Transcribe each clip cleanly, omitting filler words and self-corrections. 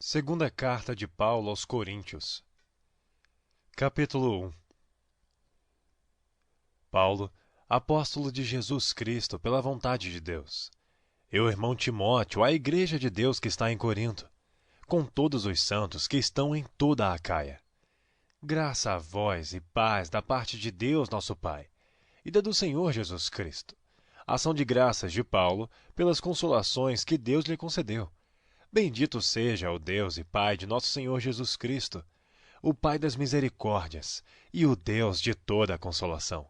Segunda Carta de Paulo aos Coríntios. Capítulo 1. Paulo, apóstolo de Jesus Cristo pela vontade de Deus. Eu, irmão Timóteo, à igreja de Deus que está em Corinto, com todos os santos que estão em toda a Acaia. Graça a vós e paz da parte de Deus nosso Pai, e da do Senhor Jesus Cristo. Ação de graças de Paulo pelas consolações que Deus lhe concedeu. Bendito seja o Deus e Pai de nosso Senhor Jesus Cristo, o Pai das misericórdias e o Deus de toda a consolação,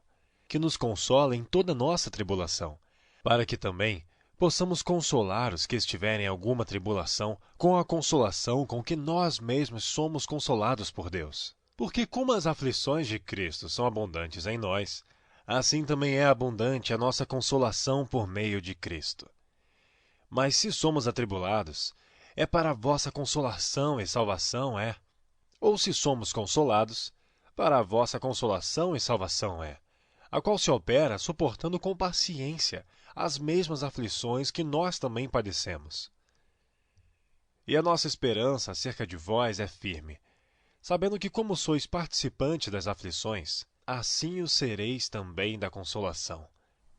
que nos consola em toda nossa tribulação, para que também possamos consolar os que estiverem em alguma tribulação com a consolação com que nós mesmos somos consolados por Deus. Porque como as aflições de Cristo são abundantes em nós, assim também é abundante a nossa consolação por meio de Cristo. Mas se somos atribulados, é para a vossa consolação e salvação é. Ou se somos consolados, para a vossa consolação e salvação é, a qual se opera suportando com paciência as mesmas aflições que nós também padecemos. E a nossa esperança acerca de vós é firme, sabendo que como sois participantes das aflições, assim o sereis também da consolação.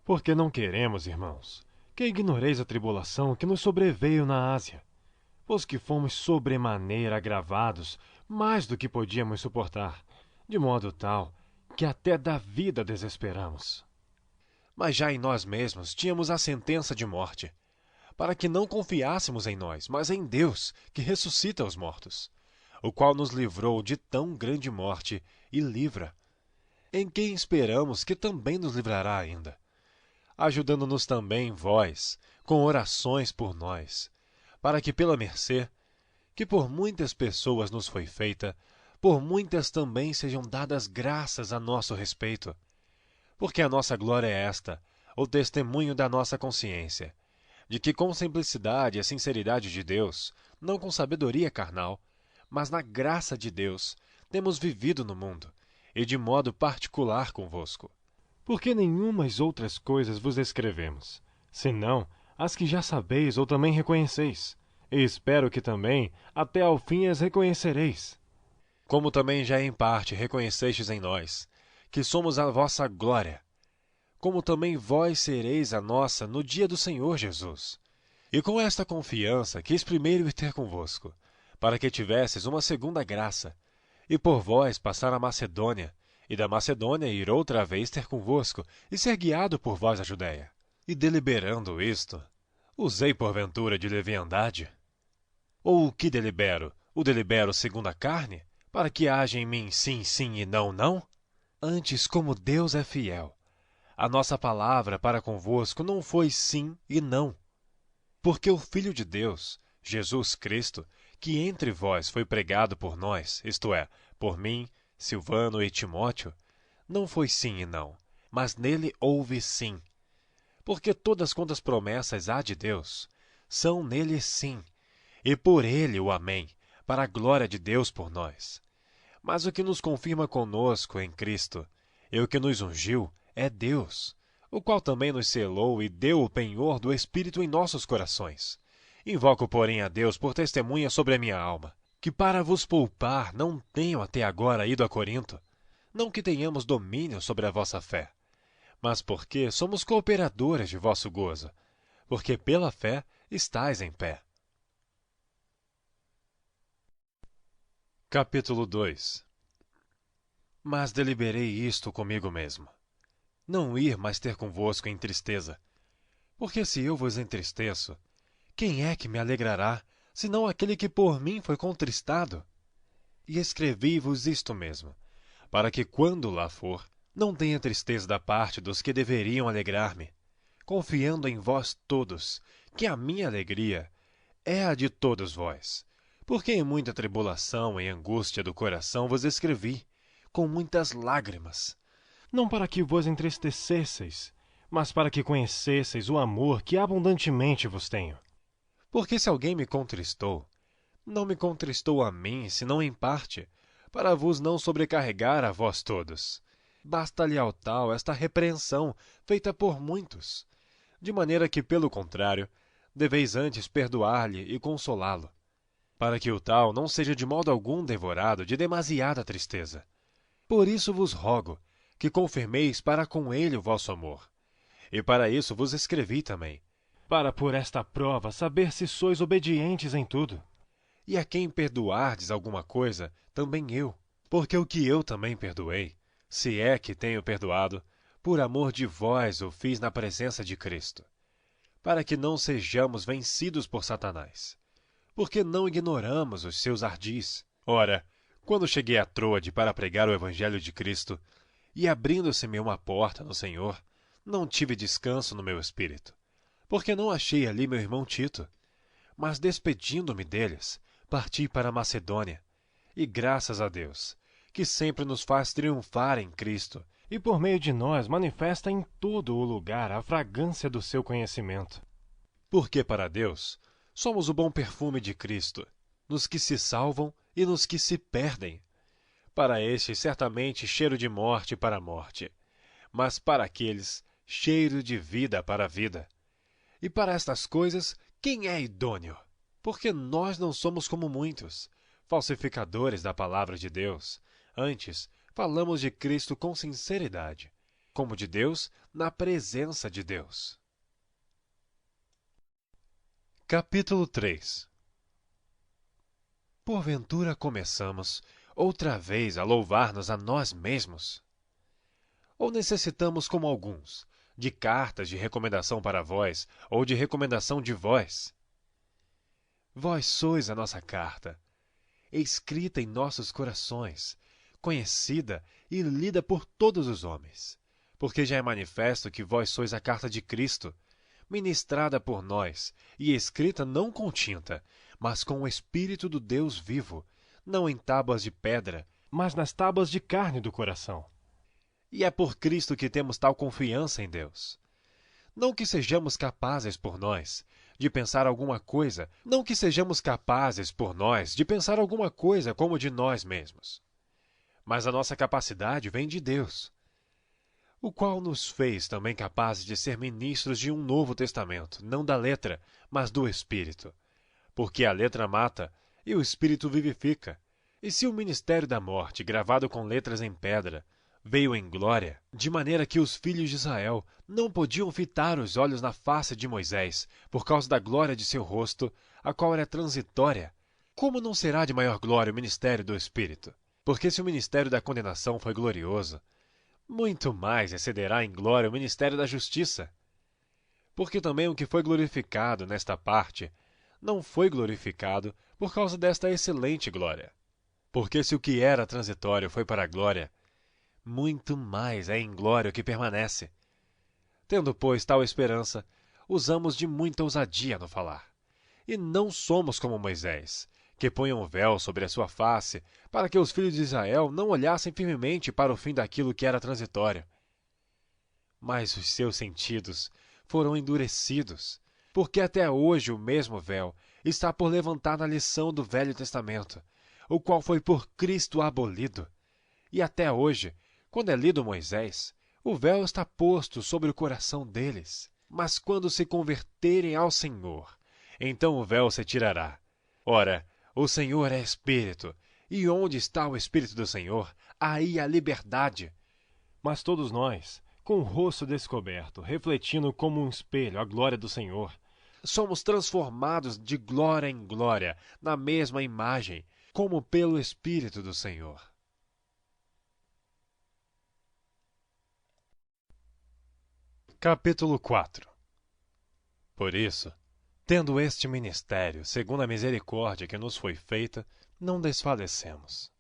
Porque não queremos, irmãos, que ignoreis a tribulação que nos sobreveio na Ásia, pois que fomos sobremaneira agravados mais do que podíamos suportar, de modo tal que até da vida desesperamos. Mas já em nós mesmos tínhamos a sentença de morte, para que não confiássemos em nós, mas em Deus, que ressuscita os mortos, o qual nos livrou de tão grande morte e livra, em quem esperamos que também nos livrará ainda, ajudando-nos também vós, com orações por nós, para que pela mercê, que por muitas pessoas nos foi feita, por muitas também sejam dadas graças a nosso respeito. Porque a nossa glória é esta, o testemunho da nossa consciência, de que com simplicidade e sinceridade de Deus, não com sabedoria carnal, mas na graça de Deus, temos vivido no mundo, e de modo particular convosco. Porque nenhumas outras coisas vos escrevemos, senão as que já sabeis ou também reconheceis, e espero que também até ao fim as reconhecereis. Como também já em parte reconhecestes em nós, que somos a vossa glória, como também vós sereis a nossa no dia do Senhor Jesus. E com esta confiança quis primeiro ir ter convosco, para que tivesses uma segunda graça, e por vós passar a Macedônia, e da Macedônia ir outra vez ter convosco, e ser guiado por vós a Judéia. E deliberando isto, usei porventura de leviandade? Ou o que delibero? O delibero segundo a carne? Para que haja em mim sim, sim e não, não? Antes, como Deus é fiel, a nossa palavra para convosco não foi sim e não. Porque o Filho de Deus, Jesus Cristo, que entre vós foi pregado por nós, isto é, por mim, Silvano e Timóteo, não foi sim e não, mas nele houve sim. Porque todas quantas promessas há de Deus, são nele sim, e por ele o amém, para a glória de Deus por nós. Mas o que nos confirma conosco em Cristo, e o que nos ungiu, é Deus, o qual também nos selou e deu o penhor do Espírito em nossos corações. Invoco, porém, a Deus por testemunha sobre a minha alma, que para vos poupar não tenho até agora ido a Corinto, não que tenhamos domínio sobre a vossa fé, mas porque somos cooperadores de vosso gozo, porque pela fé estais em pé. Capítulo 2. Mas deliberei isto comigo mesmo, não ir mais ter convosco em tristeza, porque se eu vos entristeço, quem é que me alegrará, senão aquele que por mim foi contristado? E escrevi-vos isto mesmo, para que quando lá for, não tenha tristeza da parte dos que deveriam alegrar-me, confiando em vós todos, que a minha alegria é a de todos vós. Porque em muita tribulação e angústia do coração vos escrevi, com muitas lágrimas, não para que vos entristecesseis, mas para que conhecesseis o amor que abundantemente vos tenho. Porque se alguém me contristou, não me contristou a mim, senão em parte, para vos não sobrecarregar a vós todos. Basta-lhe ao tal esta repreensão, feita por muitos, de maneira que, pelo contrário, deveis antes perdoar-lhe e consolá-lo. para que o tal não seja de modo algum devorado de demasiada tristeza. Por isso vos rogo, que confirmeis para com ele o vosso amor. E para isso vos escrevi também, para por esta prova saber se sois obedientes em tudo. E a quem perdoardes alguma coisa, também eu, porque o que eu também perdoei, se é que tenho perdoado, por amor de vós o fiz na presença de Cristo, para que não sejamos vencidos por Satanás, porque não ignoramos os seus ardis. Ora, quando cheguei a Troade para pregar o evangelho de Cristo, e abrindo-se-me uma porta no Senhor, não tive descanso no meu espírito, porque não achei ali meu irmão Tito. Mas despedindo-me deles, parti para a Macedônia, e graças a Deus, que sempre nos faz triunfar em Cristo, e por meio de nós manifesta em todo o lugar a fragrância do seu conhecimento. Porque para Deus somos o bom perfume de Cristo, nos que se salvam e nos que se perdem. Para estes certamente cheiro de morte para a morte, mas para aqueles cheiro de vida para a vida. E para estas coisas quem é idôneo? Porque nós não somos como muitos, falsificadores da palavra de Deus. Antes, falamos de Cristo com sinceridade, como de Deus na presença de Deus. Capítulo 3. Porventura começamos outra vez a louvar-nos a nós mesmos? Ou necessitamos, como alguns, de cartas de recomendação para vós, ou de recomendação de vós? Vós sois a nossa carta, escrita em nossos corações, conhecida e lida por todos os homens, porque já é manifesto que vós sois a carta de Cristo, ministrada por nós e escrita não com tinta, mas com o Espírito do Deus vivo, não em tábuas de pedra, mas nas tábuas de carne do coração. E é por Cristo que temos tal confiança em Deus. Não que sejamos capazes por nós de pensar alguma coisa, não que sejamos capazes por nós de pensar alguma coisa como de nós mesmos. Mas a nossa capacidade vem de Deus, o qual nos fez também capazes de ser ministros de um novo testamento, não da letra, mas do Espírito. Porque a letra mata e o Espírito vivifica. E se o ministério da morte, gravado com letras em pedra, veio em glória, de maneira que os filhos de Israel não podiam fitar os olhos na face de Moisés, por causa da glória de seu rosto, a qual era transitória, como não será de maior glória o ministério do Espírito? Porque se o ministério da condenação foi glorioso, muito mais excederá em glória o ministério da justiça. Porque também o que foi glorificado nesta parte não foi glorificado por causa desta excelente glória. Porque se o que era transitório foi para a glória, muito mais é em glória o que permanece. Tendo, pois, tal esperança, usamos de muita ousadia no falar. E não somos como Moisés, que põe um véu sobre a sua face, para que os filhos de Israel não olhassem firmemente para o fim daquilo que era transitório. Mas os seus sentidos foram endurecidos, porque até hoje o mesmo véu está por levantar na lição do Velho Testamento, o qual foi por Cristo abolido. E até hoje, quando é lido Moisés, o véu está posto sobre o coração deles. Mas quando se converterem ao Senhor, então o véu se tirará. Ora, o Senhor é Espírito, e onde está o Espírito do Senhor, aí há liberdade. Mas todos nós, com o rosto descoberto, refletindo como um espelho a glória do Senhor, somos transformados de glória em glória, na mesma imagem, como pelo Espírito do Senhor. Capítulo 4. Por isso, tendo este ministério, segundo a misericórdia que nos foi feita, não desfalecemos.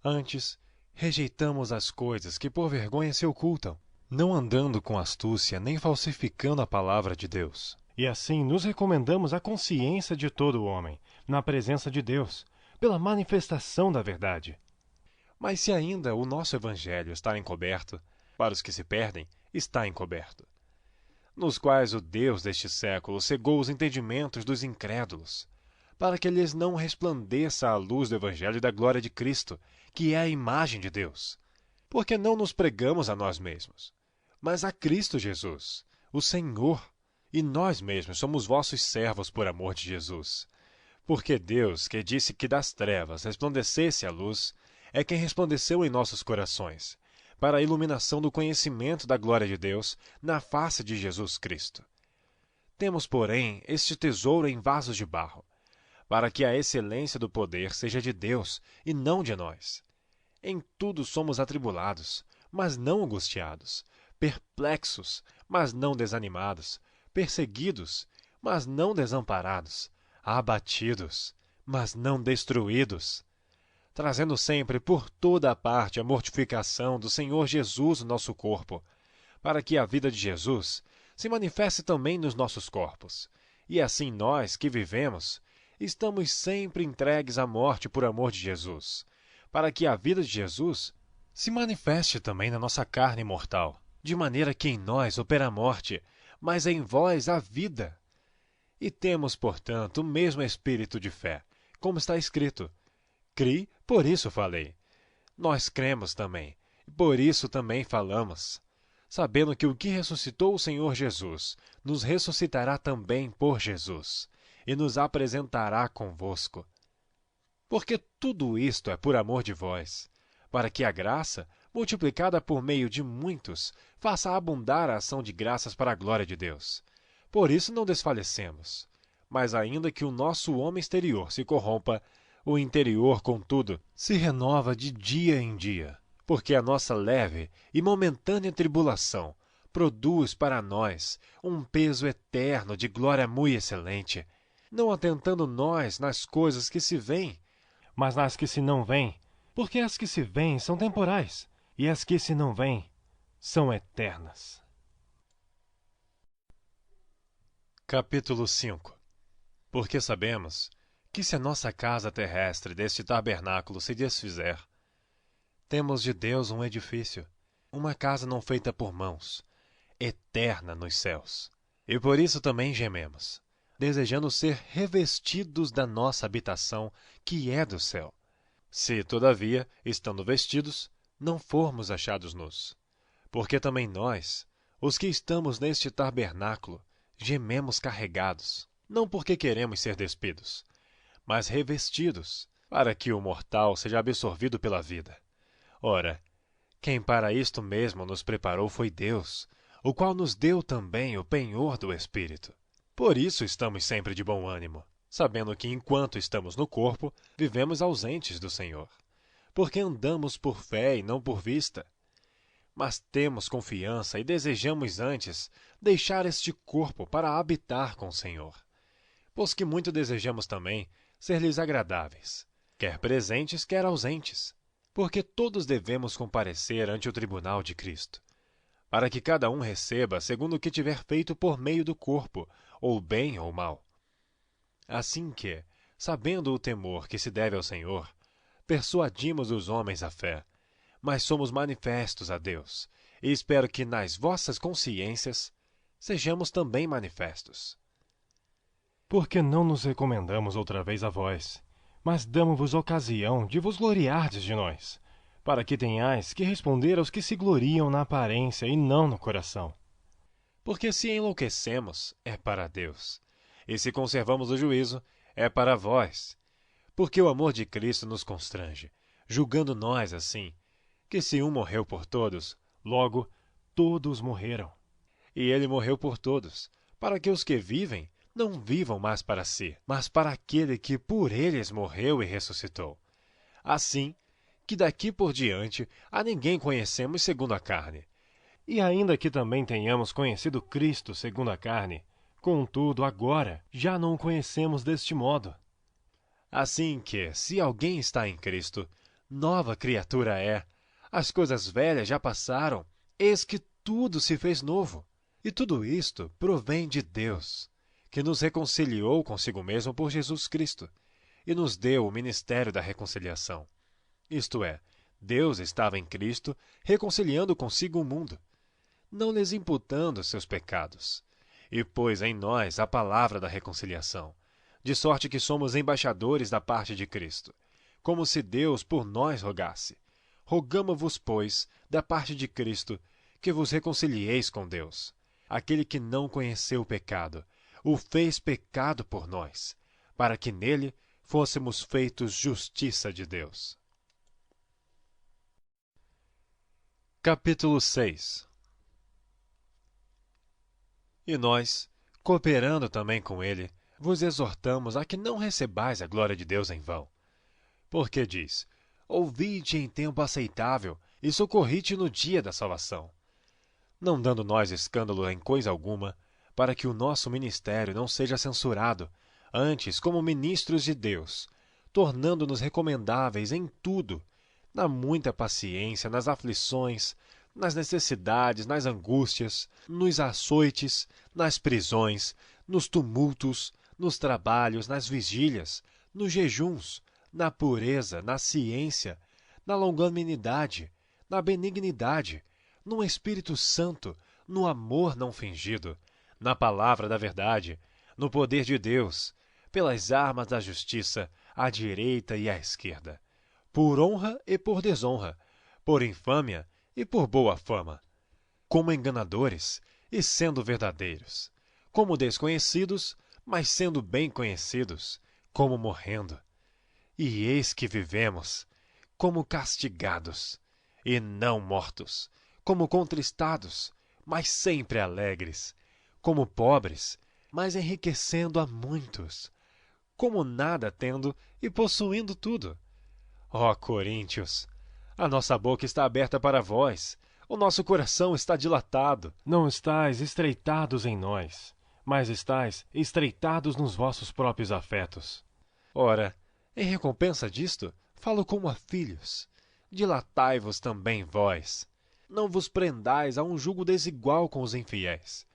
Antes, rejeitamos as coisas que por vergonha se ocultam, não andando com astúcia nem falsificando a palavra de Deus. E assim nos recomendamos à consciência de todo o homem, na presença de Deus, pela manifestação da verdade. Mas se ainda o nosso evangelho está encoberto, para os que se perdem, está encoberto, nos quais o Deus deste século cegou os entendimentos dos incrédulos, para que lhes não resplandeça a luz do evangelho da glória de Cristo, que é a imagem de Deus. Porque não nos pregamos a nós mesmos, mas a Cristo Jesus, o Senhor, e nós mesmos somos vossos servos por amor de Jesus. Porque Deus, que disse que das trevas resplandecesse a luz, é quem resplandeceu em nossos corações, para a iluminação do conhecimento da glória de Deus na face de Jesus Cristo. Temos, porém, este tesouro em vasos de barro, para que a excelência do poder seja de Deus e não de nós. Em tudo somos atribulados, mas não angustiados, perplexos, mas não desanimados, perseguidos, mas não desamparados, abatidos, mas não destruídos, trazendo sempre por toda a parte a mortificação do Senhor Jesus no nosso corpo, para que a vida de Jesus se manifeste também nos nossos corpos. E assim nós, que vivemos, estamos sempre entregues à morte por amor de Jesus, para que a vida de Jesus se manifeste também na nossa carne mortal, de maneira que em nós opera a morte, mas em vós a vida. E temos, portanto, o mesmo espírito de fé, como está escrito: Cri, por isso falei. Nós cremos também, e por isso também falamos, sabendo que o que ressuscitou o Senhor Jesus nos ressuscitará também por Jesus, e nos apresentará convosco. Porque tudo isto é por amor de vós, para que a graça, multiplicada por meio de muitos, faça abundar a ação de graças para a glória de Deus. Por isso não desfalecemos. Mas ainda que o nosso homem exterior se corrompa, o interior, contudo, se renova de dia em dia, porque a nossa leve e momentânea tribulação produz para nós um peso eterno de glória muito excelente, não atentando nós nas coisas que se veem, mas nas que se não veem, porque as que se veem são temporais, e as que se não veem são eternas. Capítulo 5. Porque sabemos que se a nossa casa terrestre deste tabernáculo se desfizer, temos de Deus um edifício, uma casa não feita por mãos, eterna nos céus. E por isso também gememos, desejando ser revestidos da nossa habitação, que é do céu. Se, todavia, estando vestidos, não formos achados nus. Porque também nós, os que estamos neste tabernáculo, gememos carregados, não porque queremos ser despidos, mas revestidos, para que o mortal seja absorvido pela vida. Ora, quem para isto mesmo nos preparou foi Deus, o qual nos deu também o penhor do Espírito. Por isso estamos sempre de bom ânimo, sabendo que enquanto estamos no corpo, vivemos ausentes do Senhor, porque andamos por fé e não por vista. Mas temos confiança e desejamos antes deixar este corpo para habitar com o Senhor, pois que muito desejamos também ser-lhes agradáveis, quer presentes, quer ausentes, porque todos devemos comparecer ante o tribunal de Cristo, para que cada um receba segundo o que tiver feito por meio do corpo, ou bem ou mal. Assim que, sabendo o temor que se deve ao Senhor, persuadimos os homens à fé, mas somos manifestos a Deus, e espero que nas vossas consciências sejamos também manifestos. Porque não nos recomendamos outra vez a vós, mas damo-vos ocasião de vos gloriardes de nós, para que tenhais que responder aos que se gloriam na aparência e não no coração. Porque se enlouquecemos, é para Deus, e se conservamos o juízo, é para vós. Porque o amor de Cristo nos constrange, julgando nós assim, que se um morreu por todos, logo todos morreram. E ele morreu por todos, para que os que vivem não vivam mais para si, mas para aquele que por eles morreu e ressuscitou. Assim, que daqui por diante a ninguém conhecemos segundo a carne. E ainda que também tenhamos conhecido Cristo segundo a carne, contudo agora já não o conhecemos deste modo. Assim que, se alguém está em Cristo, nova criatura é. As coisas velhas já passaram, eis que tudo se fez novo. E tudo isto provém de Deus, que nos reconciliou consigo mesmo por Jesus Cristo, e nos deu o ministério da reconciliação. Isto é, Deus estava em Cristo reconciliando consigo o mundo, não lhes imputando seus pecados, e pôs em nós a palavra da reconciliação, de sorte que somos embaixadores da parte de Cristo, como se Deus por nós rogasse. Rogamo-vos, pois, da parte de Cristo, que vos reconcilieis com Deus. Aquele que não conheceu o pecado, o fez pecado por nós, para que nele fôssemos feitos justiça de Deus. Capítulo 6. E nós, cooperando também com ele, vos exortamos a que não recebais a glória de Deus em vão. Porque diz: ouvi-te em tempo aceitável e socorri-te no dia da salvação. Não dando nós escândalo em coisa alguma, para que o nosso ministério não seja censurado, antes como ministros de Deus, tornando-nos recomendáveis em tudo, na muita paciência, nas aflições, nas necessidades, nas angústias, nos açoites, nas prisões, nos tumultos, nos trabalhos, nas vigílias, nos jejuns, na pureza, na ciência, na longanimidade, na benignidade, no Espírito Santo, no amor não fingido, na palavra da verdade, no poder de Deus, pelas armas da justiça, à direita e à esquerda, por honra e por desonra, por infâmia e por boa fama, como enganadores e sendo verdadeiros, como desconhecidos, mas sendo bem conhecidos, como morrendo. E eis que vivemos, como castigados, e não mortos, como contristados, mas sempre alegres, como pobres, mas enriquecendo a muitos, como nada tendo e possuindo tudo. Ó Coríntios, a nossa boca está aberta para vós, o nosso coração está dilatado. Não estáis estreitados em nós, mas estáis estreitados nos vossos próprios afetos. Ora, em recompensa disto, falo como a filhos. Dilatai-vos também vós. Não vos prendais a um jugo desigual com os infiéis.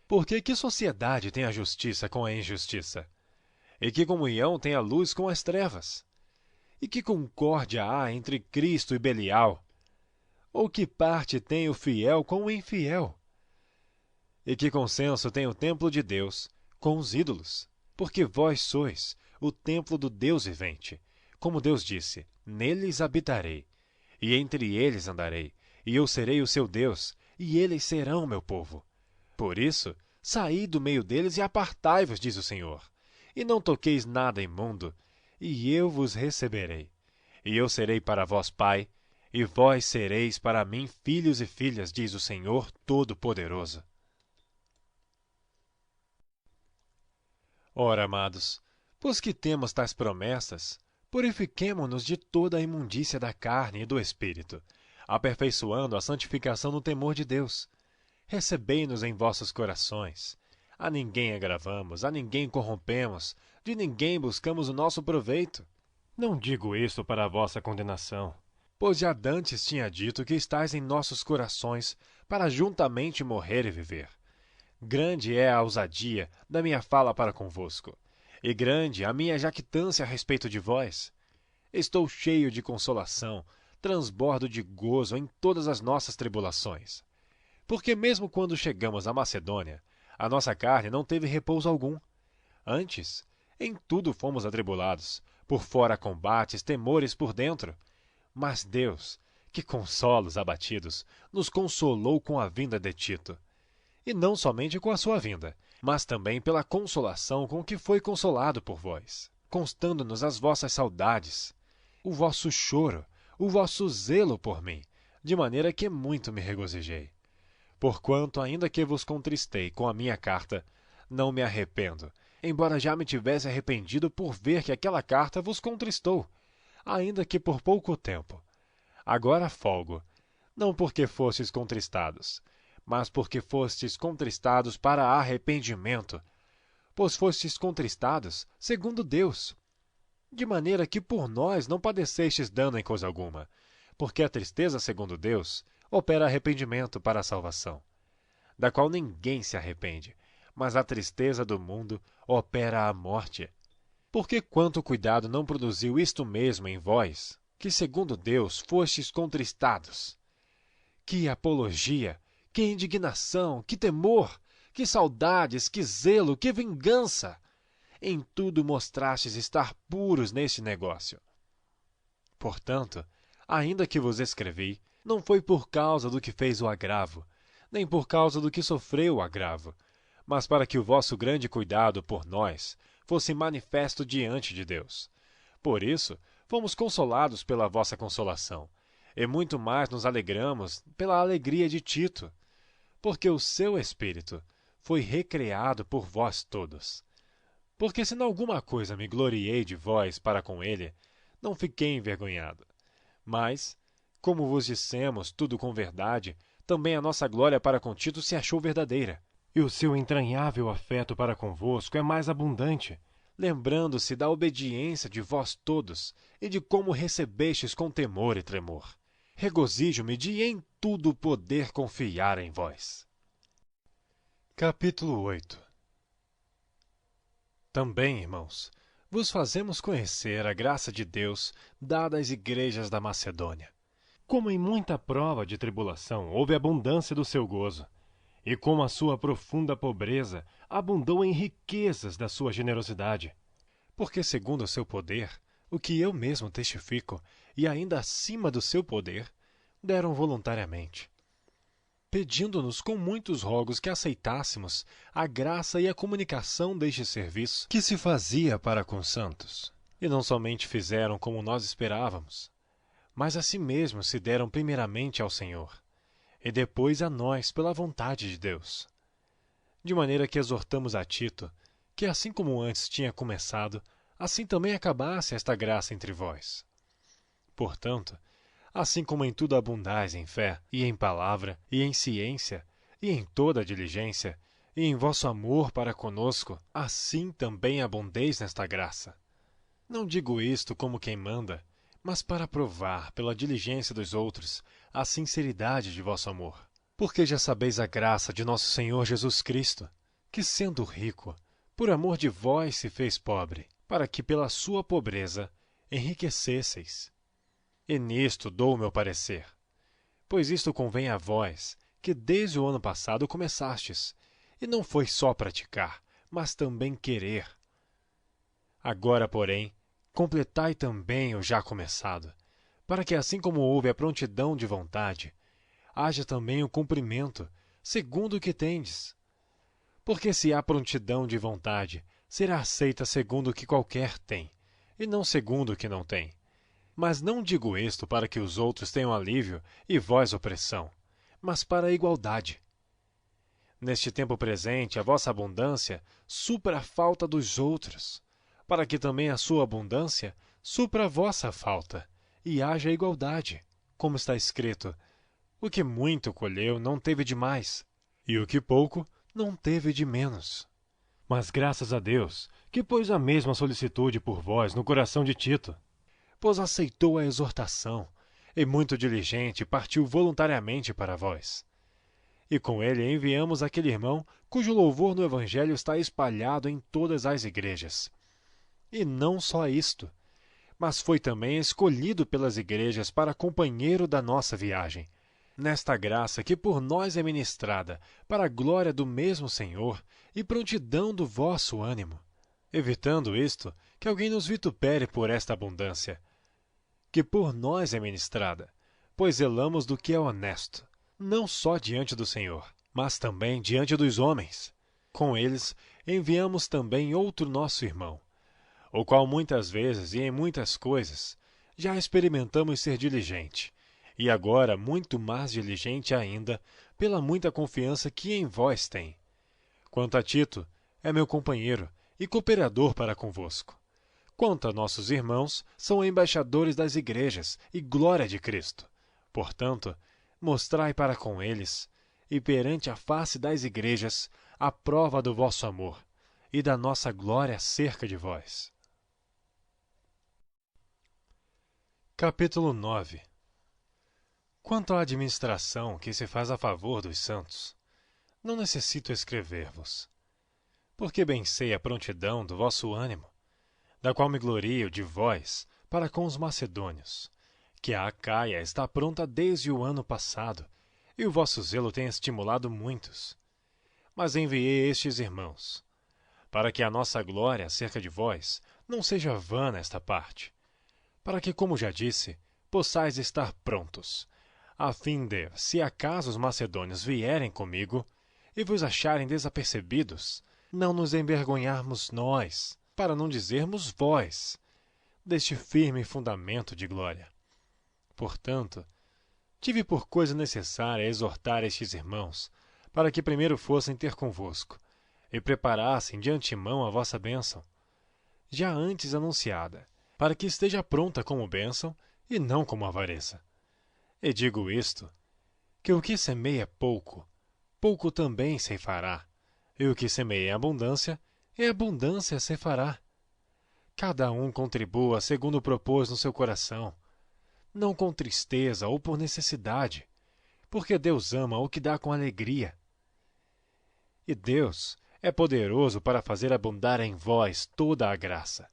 Porque que sociedade tem a justiça com a injustiça? E que comunhão tem a luz com as trevas? E que concórdia há entre Cristo e Belial? Ou que parte tem o fiel com o infiel? E que consenso tem o templo de Deus com os ídolos? Porque vós sois o templo do Deus vivente. Como Deus disse: neles habitarei, e entre eles andarei, e eu serei o seu Deus, e eles serão meu povo. Por isso, saí do meio deles e apartai-vos, diz o Senhor, e não toqueis nada imundo, e eu vos receberei. E eu serei para vós pai, e vós sereis para mim filhos e filhas, diz o Senhor Todo-Poderoso. Ora, amados, pois que temos tais promessas, purifiquemo-nos de toda a imundícia da carne e do espírito, aperfeiçoando a santificação no temor de Deus. Recebei-nos em vossos corações. A ninguém agravamos, a ninguém corrompemos, de ninguém buscamos o nosso proveito. Não digo isso para a vossa condenação. Pois já dantes tinha dito que estais em nossos corações para juntamente morrer e viver. Grande é a ousadia da minha fala para convosco, e grande a minha jactância a respeito de vós. Estou cheio de consolação, transbordo de gozo em todas as nossas tribulações. Porque mesmo quando chegamos à Macedônia, a nossa carne não teve repouso algum. Antes, em tudo fomos atribulados, por fora combates, temores por dentro. Mas Deus, que consola os abatidos, nos consolou com a vinda de Tito. E não somente com a sua vinda, mas também pela consolação com que foi consolado por vós, constando-nos as vossas saudades, o vosso choro, o vosso zelo por mim, de maneira que muito me regozijei. Porquanto, ainda que vos contristei com a minha carta, não me arrependo, embora já me tivesse arrependido por ver que aquela carta vos contristou, ainda que por pouco tempo. Agora folgo, não porque fostes contristados, mas porque fostes contristados para arrependimento, pois fostes contristados segundo Deus. De maneira que por nós não padecestes dano em coisa alguma, porque a tristeza segundo Deus opera arrependimento para a salvação, da qual ninguém se arrepende, mas a tristeza do mundo opera a morte. Porque quanto cuidado não produziu isto mesmo em vós, que segundo Deus fostes contristados? Que apologia, que indignação, que temor, que saudades, que zelo, que vingança! Em tudo mostrastes estar puros neste negócio. Portanto, ainda que vos escrevi, não foi por causa do que fez o agravo, nem por causa do que sofreu o agravo, mas para que o vosso grande cuidado por nós fosse manifesto diante de Deus. Por isso, fomos consolados pela vossa consolação, e muito mais nos alegramos pela alegria de Tito, porque o seu espírito foi recreado por vós todos. Porque se em alguma coisa me gloriei de vós para com ele, não fiquei envergonhado. Mas, como vos dissemos tudo com verdade, também a nossa glória para com Tito se achou verdadeira. E o seu entranhável afeto para convosco é mais abundante, lembrando-se da obediência de vós todos e de como recebestes com temor e tremor. Regozijo-me de em tudo poder confiar em vós. Capítulo 8. Também, irmãos, vos fazemos conhecer a graça de Deus dada às igrejas da Macedônia. como em muita prova de tribulação houve abundância do seu gozo, e como a sua profunda pobreza abundou em riquezas da sua generosidade. Porque, segundo o seu poder, o que eu mesmo testifico, e ainda acima do seu poder, deram voluntariamente, pedindo-nos com muitos rogos que aceitássemos a graça e a comunicação deste serviço que se fazia para com os santos. E não somente fizeram como nós esperávamos, mas a si mesmos se deram primeiramente ao Senhor, e depois a nós pela vontade de Deus. De maneira que exortamos a Tito, que assim como antes tinha começado, assim também acabasse esta graça entre vós. Portanto, assim como em tudo abundais em fé, e em palavra, e em ciência, e em toda a diligência, e em vosso amor para conosco, assim também abundeis nesta graça. Não digo isto como quem manda, mas para provar, pela diligência dos outros, a sinceridade de vosso amor. Porque já sabeis a graça de nosso Senhor Jesus Cristo, que, sendo rico, por amor de vós se fez pobre, para que pela sua pobreza enriquecesseis. E nisto dou o meu parecer. Pois isto convém a vós, que desde o ano passado começastes, e não foi só praticar, mas também querer. Agora, porém, completai também o já começado, para que assim como houve a prontidão de vontade, haja também o cumprimento, segundo o que tendes. Porque se há prontidão de vontade, será aceita segundo o que qualquer tem, e não segundo o que não tem. Mas não digo isto para que os outros tenham alívio e vós opressão, mas para a igualdade. Neste tempo presente, a vossa abundância supra a falta dos outros, para que também a sua abundância supra a vossa falta, e haja igualdade. Como está escrito, o que muito colheu não teve de mais, e o que pouco não teve de menos. Mas graças a Deus, que pôs a mesma solicitude por vós no coração de Tito. Pois aceitou a exortação, e muito diligente partiu voluntariamente para vós. E com ele enviamos aquele irmão cujo louvor no Evangelho está espalhado em todas as igrejas. E não só isto, mas foi também escolhido pelas igrejas para companheiro da nossa viagem, nesta graça que por nós é ministrada, para a glória do mesmo Senhor e prontidão do vosso ânimo, evitando isto, que alguém nos vitupere por esta abundância, que por nós é ministrada, pois zelamos do que é honesto, não só diante do Senhor, mas também diante dos homens. Com eles enviamos também outro nosso irmão, o qual muitas vezes e em muitas coisas já experimentamos ser diligente, e agora muito mais diligente ainda pela muita confiança que em vós tem. Quanto a Tito, é meu companheiro e cooperador para convosco. Quanto a nossos irmãos, são embaixadores das igrejas e glória de Cristo. Portanto, mostrai para com eles, e perante a face das igrejas, a prova do vosso amor e da nossa glória acerca de vós. Capítulo 9. Quanto à administração que se faz a favor dos santos, não necessito escrever-vos, porque bem sei a prontidão do vosso ânimo, da qual me glorio de vós para com os macedônios, que a Acaia está pronta desde o ano passado, e o vosso zelo tem estimulado muitos. Mas enviei estes irmãos, para que a nossa glória acerca de vós não seja vã nesta parte, para que, como já disse, possais estar prontos, a fim de, se acaso os macedônios vierem comigo e vos acharem desapercebidos, não nos envergonharmos nós, para não dizermos vós, deste firme fundamento de glória. Portanto, tive por coisa necessária exortar estes irmãos, para que primeiro fossem ter convosco, e preparassem de antemão a vossa bênção, já antes anunciada, para que esteja pronta como bênção e não como avareza. E digo isto, que o que semeia pouco, pouco também ceifará, e o que semeia em abundância, em abundância ceifará. Cada um contribua segundo propôs no seu coração, não com tristeza ou por necessidade, porque Deus ama o que dá com alegria. E Deus é poderoso para fazer abundar em vós toda a graça,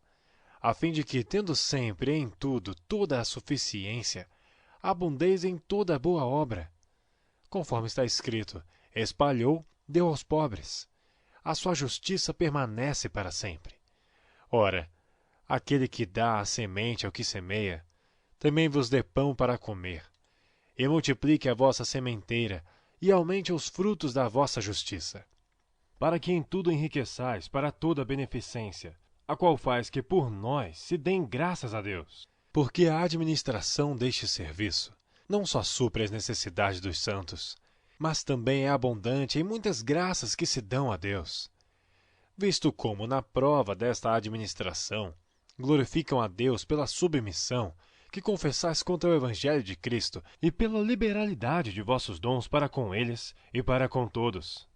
a fim de que, tendo sempre em tudo toda a suficiência, abundeis em toda a boa obra. Conforme está escrito, espalhou, deu aos pobres. A sua justiça permanece para sempre. Ora, aquele que dá a semente ao que semeia, também vos dê pão para comer, e multiplique a vossa sementeira, e aumente os frutos da vossa justiça, para que em tudo enriqueçais para toda a beneficência, a qual faz que por nós se deem graças a Deus. porque a administração deste serviço não só supre as necessidades dos santos, mas também é abundante em muitas graças que se dão a Deus, visto como, na prova desta administração, glorificam a Deus pela submissão que confessais contra o Evangelho de Cristo E pela liberalidade de vossos dons para com eles e para com todos.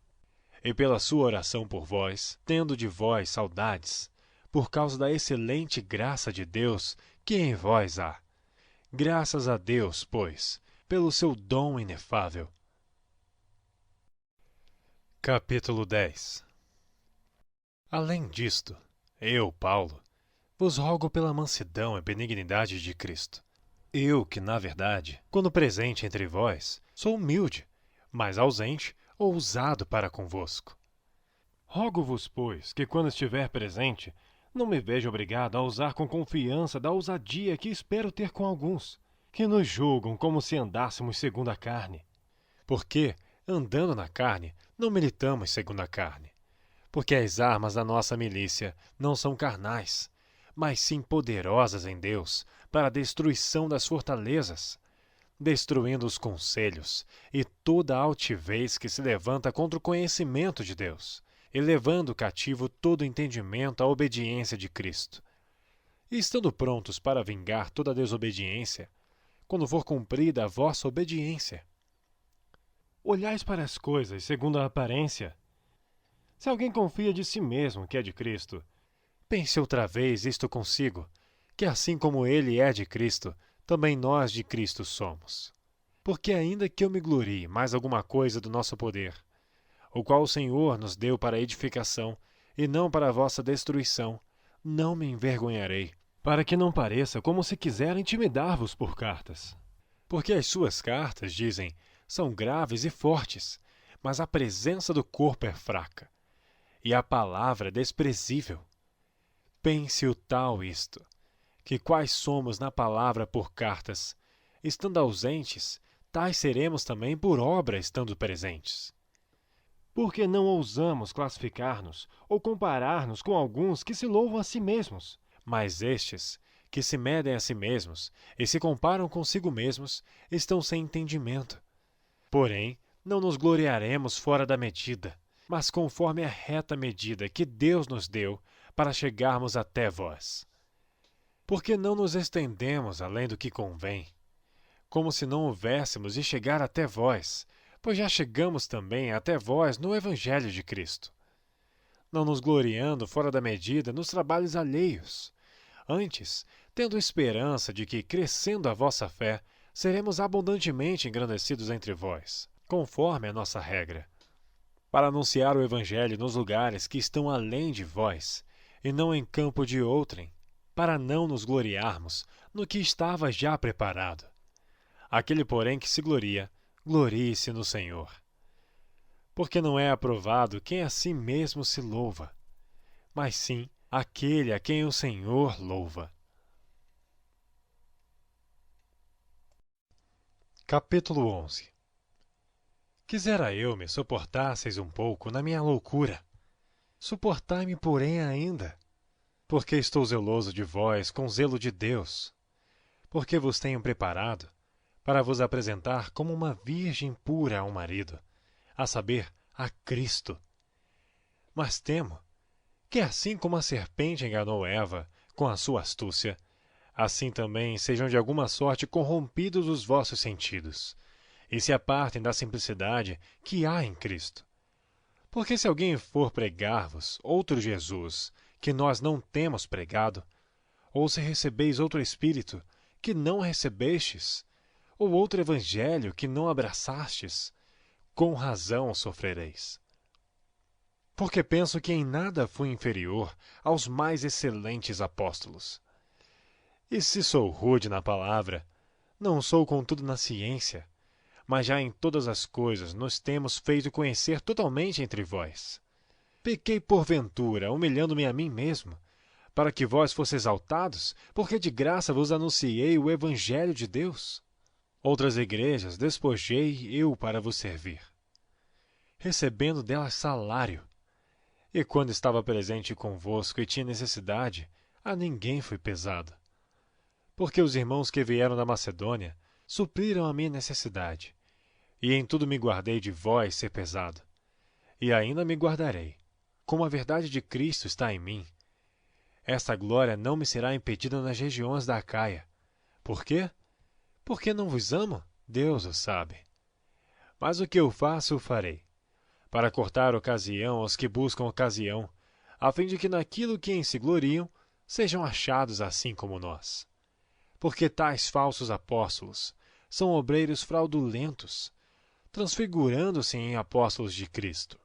e pela sua oração por vós, tendo de vós saudades, por causa da excelente graça de Deus que em vós há. Graças a Deus, pois, pelo seu dom inefável. Capítulo 10. Além disto, eu, Paulo, vos rogo pela mansidão e benignidade de Cristo. Eu que, na verdade, quando presente entre vós, sou humilde, mas ausente, ousado para convosco. Rogo-vos, pois, que quando estiver presente, não me veja obrigado a usar com confiança da ousadia que espero ter com alguns, que nos julgam como se andássemos segundo a carne. Porque, andando na carne, não militamos segundo a carne. Porque as armas da nossa milícia não são carnais, mas sim poderosas em Deus para a destruição das fortalezas, destruindo os conselhos e toda a altivez que se levanta contra o conhecimento de Deus, e levando cativo todo entendimento à obediência de Cristo. E estando prontos para vingar toda a desobediência, quando for cumprida a vossa obediência. Olhais para as coisas segundo a aparência. Se alguém confia de si mesmo que é de Cristo, pense outra vez isto consigo, que assim como ele é de Cristo, também nós de Cristo somos. Porque ainda que eu me glorie mais alguma coisa do nosso poder, o qual o Senhor nos deu para edificação e não para a vossa destruição, não me envergonharei, para que não pareça como se quisera intimidar-vos por cartas. porque as suas cartas, dizem, são graves e fortes, mas a presença do corpo é fraca, e a palavra é desprezível. Pense o tal isto, que quais somos na palavra por cartas, estando ausentes, tais seremos também por obra estando presentes. Porque não ousamos classificar-nos ou comparar-nos com alguns que se louvam a si mesmos. Mas estes, que se medem a si mesmos e se comparam consigo mesmos, estão sem entendimento. Porém, não nos gloriaremos fora da medida, mas conforme a reta medida que Deus nos deu para chegarmos até vós. Porque não nos estendemos além do que convém, como se não houvéssemos de chegar até vós, pois já chegamos também até vós no Evangelho de Cristo. Não nos gloriando fora da medida nos trabalhos alheios, antes, tendo esperança de que, crescendo a vossa fé, seremos abundantemente engrandecidos entre vós, conforme a nossa regra, para anunciar o Evangelho nos lugares que estão além de vós, e não em campo de outrem, para não nos gloriarmos no que estava já preparado. Aquele, porém, que se gloria, glorie-se no Senhor. Porque não é aprovado quem a si mesmo se louva, mas sim aquele a quem o Senhor louva. Capítulo 11. Quisera eu me suportasseis um pouco na minha loucura. Suportai-me, porém, ainda. Porque estou zeloso de vós com zelo de Deus, porque vos tenho preparado para vos apresentar como uma virgem pura ao marido, a saber, a Cristo. Mas temo que, assim como a serpente enganou Eva com a sua astúcia, assim também sejam de alguma sorte corrompidos os vossos sentidos, e se apartem da simplicidade que há em Cristo. Porque se alguém for pregar-vos outro Jesus, que nós não temos pregado, ou se recebeis outro Espírito, que não recebestes, ou outro Evangelho que não abraçastes, com razão sofrereis. Porque penso que em nada fui inferior aos mais excelentes apóstolos. E se sou rude na palavra, não sou contudo na ciência, mas já em todas as coisas nos temos feito conhecer totalmente entre vós. Pequei porventura, humilhando-me a mim mesmo, para que vós fosseis exaltados, porque de graça vos anunciei o Evangelho de Deus? Outras igrejas despojei eu para vos servir, recebendo delas salário. E quando estava presente convosco e tinha necessidade, a ninguém fui pesado. Porque os irmãos que vieram da Macedônia supriram a minha necessidade, e em tudo me guardei de vós ser pesado. E ainda me guardarei, como a verdade de Cristo está em mim. Esta glória não me será impedida nas regiões da Acaia. Por quê? Porque não vos amo? Deus o sabe. Mas o que eu faço, o farei, para cortar ocasião aos que buscam ocasião, a fim de que naquilo que em si gloriam, sejam achados assim como nós. Porque tais falsos apóstolos são obreiros fraudulentos, transfigurando-se em apóstolos de Cristo.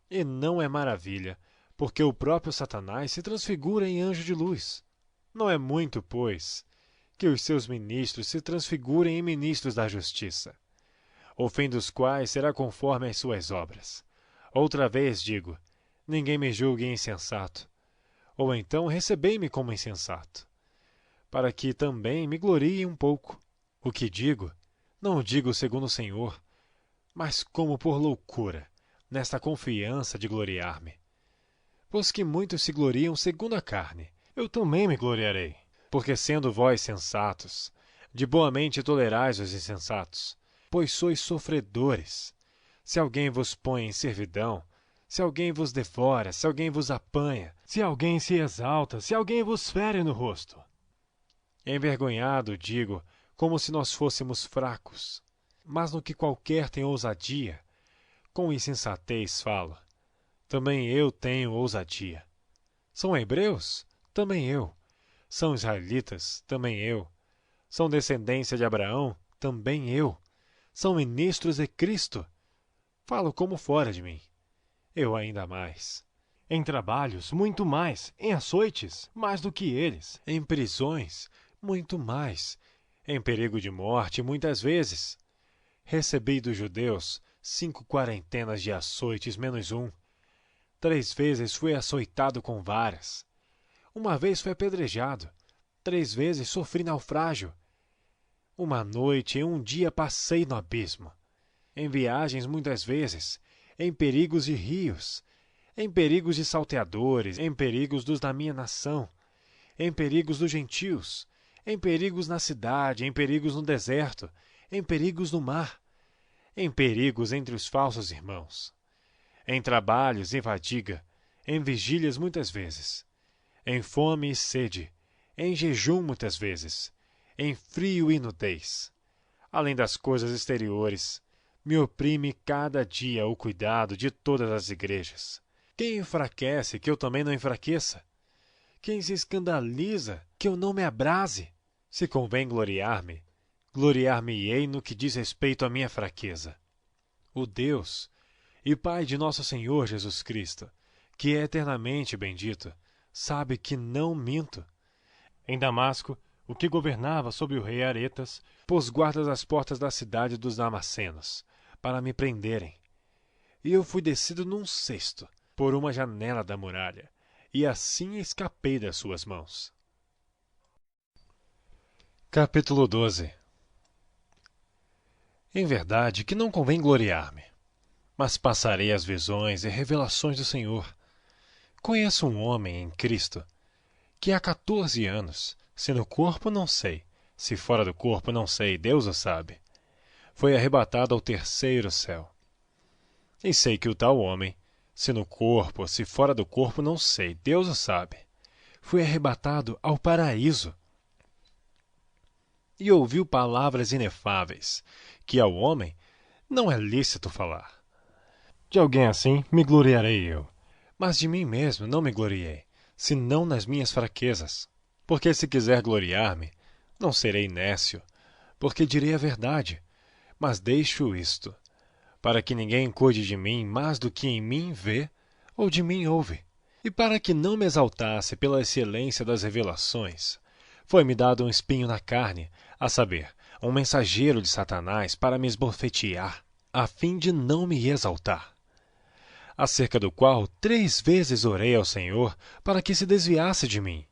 E não é maravilha, porque o próprio Satanás se transfigura em anjo de luz. Não é muito, pois, que os seus ministros se transfigurem em ministros da justiça, o fim dos quais será conforme as suas obras. Outra vez digo, ninguém me julgue insensato, ou então recebei-me como insensato, para que também me glorie um pouco. O que digo, não digo segundo o Senhor, mas como por loucura, nesta confiança de gloriar-me. Pois que muitos se gloriam segundo a carne, eu também me gloriarei. Porque sendo vós sensatos, de boa mente tolerais os insensatos, pois sois sofredores. Se alguém vos põe em servidão, se alguém vos devora, se alguém vos apanha, Se alguém se exalta, se alguém vos fere no rosto. envergonhado digo, como se nós fôssemos fracos. Mas no que qualquer tem ousadia, com insensatez falo. Também eu tenho ousadia. São hebreus? Também eu. São israelitas? Também eu. São descendência de Abraão? Também eu. São ministros de Cristo? Falo como fora de mim. Eu ainda mais. Em trabalhos, muito mais. Em açoites, mais do que eles. Em prisões, muito mais. Em perigo de morte, muitas vezes. Recebi dos judeus 5 quarentenas de açoites menos um. 3 vezes fui açoitado com varas. Uma vez fui apedrejado. 3 vezes sofri naufrágio. Uma noite e um dia passei no abismo. Em viagens muitas vezes, em perigos de rios, em perigos de salteadores, em perigos dos da minha nação, em perigos dos gentios, em perigos na cidade, em perigos no deserto, em perigos no mar, em perigos entre os falsos irmãos, em trabalhos e fadiga, em vigílias muitas vezes, em fome e sede, em jejum muitas vezes, em frio e nudez. Além das coisas exteriores, me oprime cada dia o cuidado de todas as igrejas. Quem enfraquece, que eu também não enfraqueça? Quem se escandaliza, que eu não me abrase? Se convém gloriar-me, gloriar-me-ei no que diz respeito à minha fraqueza. O Deus e Pai de nosso Senhor Jesus Cristo, que é eternamente bendito, sabe que não minto. Em Damasco, o que governava sobre o rei Aretas, Pôs guardas às portas da cidade dos Damascenos, para me prenderem. E eu fui descido num cesto, por uma janela da muralha, e assim escapei das suas mãos. Capítulo 12. Em verdade que não convém gloriar-me, mas passarei as visões e revelações do Senhor. Conheço um homem em Cristo, que há 14 anos, se no corpo não sei, se fora do corpo não sei, Deus o sabe, foi arrebatado ao terceiro céu. E sei que o tal homem, se no corpo, se fora do corpo não sei, Deus o sabe, foi arrebatado ao paraíso. E ouviu palavras inefáveis, que ao homem não é lícito falar. De alguém assim me gloriarei eu. Mas de mim mesmo não me gloriei, senão nas minhas fraquezas. Porque se quiser gloriar-me, não serei nécio, porque direi a verdade. Mas deixo isto, para que ninguém cuide de mim mais do que em mim vê ou de mim ouve. E para que não me exaltasse pela excelência das revelações, foi-me dado um espinho na carne, a saber, um mensageiro de Satanás para me esbofetear, a fim de não me exaltar. Acerca do qual 3 vezes orei ao Senhor para que se desviasse de mim.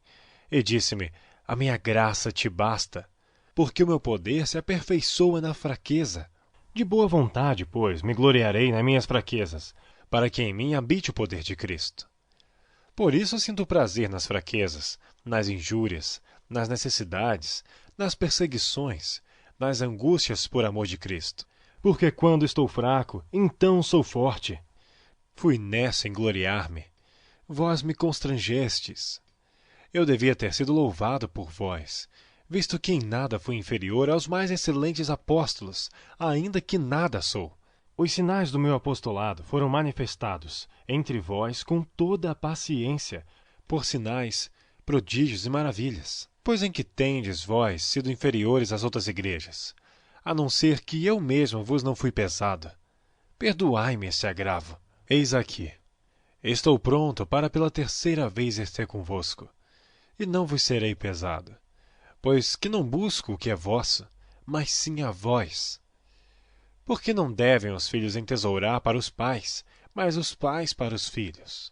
E disse-me, a minha graça te basta, porque o meu poder se aperfeiçoa na fraqueza. De boa vontade, pois, me gloriarei nas minhas fraquezas, para que em mim habite o poder de Cristo. Por isso sinto prazer nas fraquezas, nas injúrias, nas necessidades, nas perseguições, nas angústias por amor de Cristo. porque quando estou fraco, então sou forte. Fui nessa engloriar-me. Vós me constrangestes. Eu devia ter sido louvado por vós, visto que em nada fui inferior aos mais excelentes apóstolos, ainda que nada sou. Os sinais do meu apostolado foram manifestados entre vós com toda a paciência, por sinais, prodígios e maravilhas. Pois em que tendes vós sido inferiores às outras igrejas, a não ser que eu mesmo vos não fui pesado? Perdoai-me este agravo. Eis aqui. Estou pronto para pela 3ª vez estar convosco, e não vos serei pesado, pois que não busco o que é vosso, mas sim a vós. Porque não devem os filhos entesourar para os pais, mas os pais para os filhos.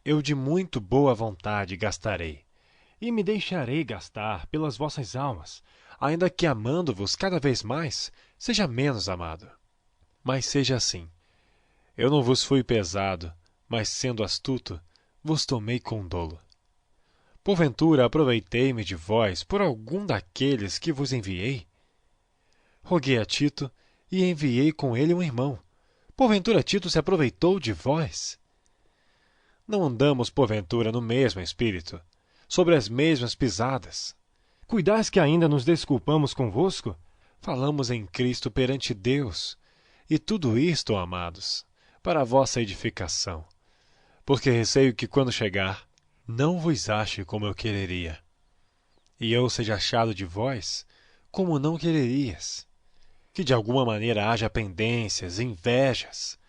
Eu de muito boa vontade gastarei, e me deixarei gastar pelas vossas almas, ainda que amando-vos cada vez mais, seja menos amado. Mas seja assim. Eu não vos fui pesado, mas sendo astuto, vos tomei com dolo. Porventura aproveitei-me de vós por algum daqueles que vos enviei? Roguei a Tito e enviei com ele um irmão. Porventura Tito se aproveitou de vós? Não andamos, porventura, no mesmo espírito, sobre as mesmas pisadas? Cuidais que ainda nos desculpamos convosco? Falamos em Cristo perante Deus, e tudo isto, amados, para a vossa edificação, porque receio que, quando chegar, não vos ache como eu quereria, e eu seja achado de vós como não quererias, que de alguma maneira haja pendências, invejas,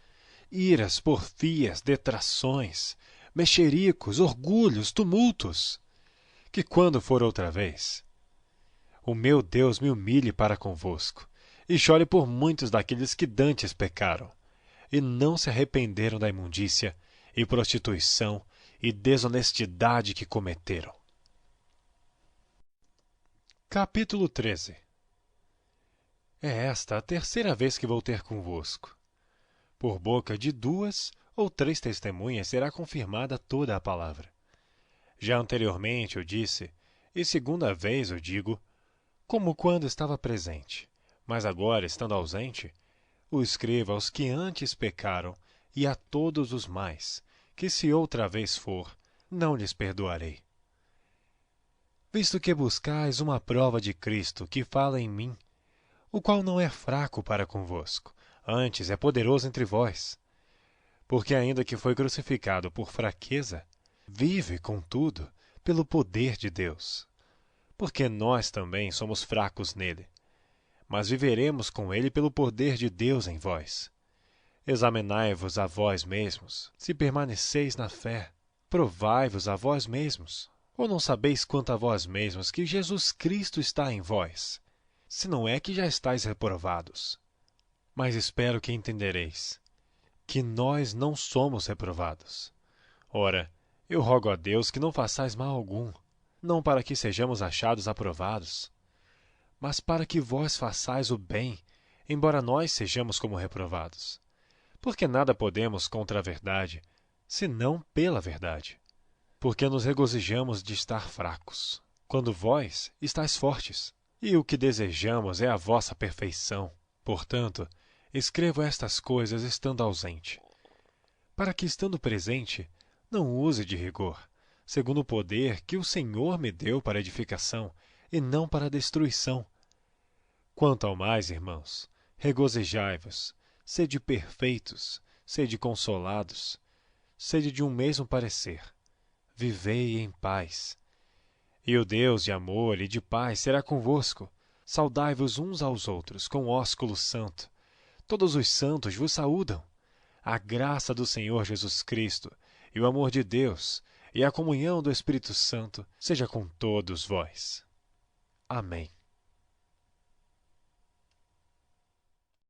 iras, porfias, detrações, mexericos, orgulhos, tumultos, que quando for outra vez, o meu Deus me humilhe para convosco, e chore por muitos daqueles que dantes pecaram, e não se arrependeram da imundícia, e prostituição, e desonestidade que cometeram. Capítulo 13. É esta a 3ª vez que vou ter convosco. Por boca de 2 ou 3 testemunhas será confirmada toda a palavra. Já anteriormente eu disse, e 2ª vez eu digo, como quando estava presente, mas agora, estando ausente, o escrevo aos que antes pecaram e a todos os mais, que se outra vez for, não lhes perdoarei. Visto que buscais uma prova de Cristo que fala em mim, o qual não é fraco para convosco, antes é poderoso entre vós. Porque ainda que foi crucificado por fraqueza, vive, contudo, pelo poder de Deus. Porque nós também somos fracos nele, mas viveremos com ele pelo poder de Deus em vós. Examinai-vos a vós mesmos, se permaneceis na fé. Provai-vos a vós mesmos. Ou não sabeis quanto a vós mesmos que Jesus Cristo está em vós, se não é que já estáis reprovados? Mas espero que entendereis que nós não somos reprovados. Ora, eu rogo a Deus que não façais mal algum, não para que sejamos achados aprovados, mas para que vós façais o bem, embora nós sejamos como reprovados. Porque nada podemos contra a verdade, senão pela verdade. porque nos regozijamos de estar fracos, quando vós estáis fortes. E o que desejamos é a vossa perfeição. Portanto, escrevo estas coisas estando ausente, para que, estando presente, não use de rigor, segundo o poder que o Senhor me deu para edificação e não para destruição. Quanto ao mais, irmãos, regozijai-vos, sede perfeitos, sede consolados, sede de um mesmo parecer, vivei em paz. E o Deus de amor e de paz será convosco. Saudai-vos uns aos outros com ósculo santo. Todos os santos vos saúdam. A graça do Senhor Jesus Cristo e o amor de Deus e a comunhão do Espírito Santo seja com todos vós. Amém.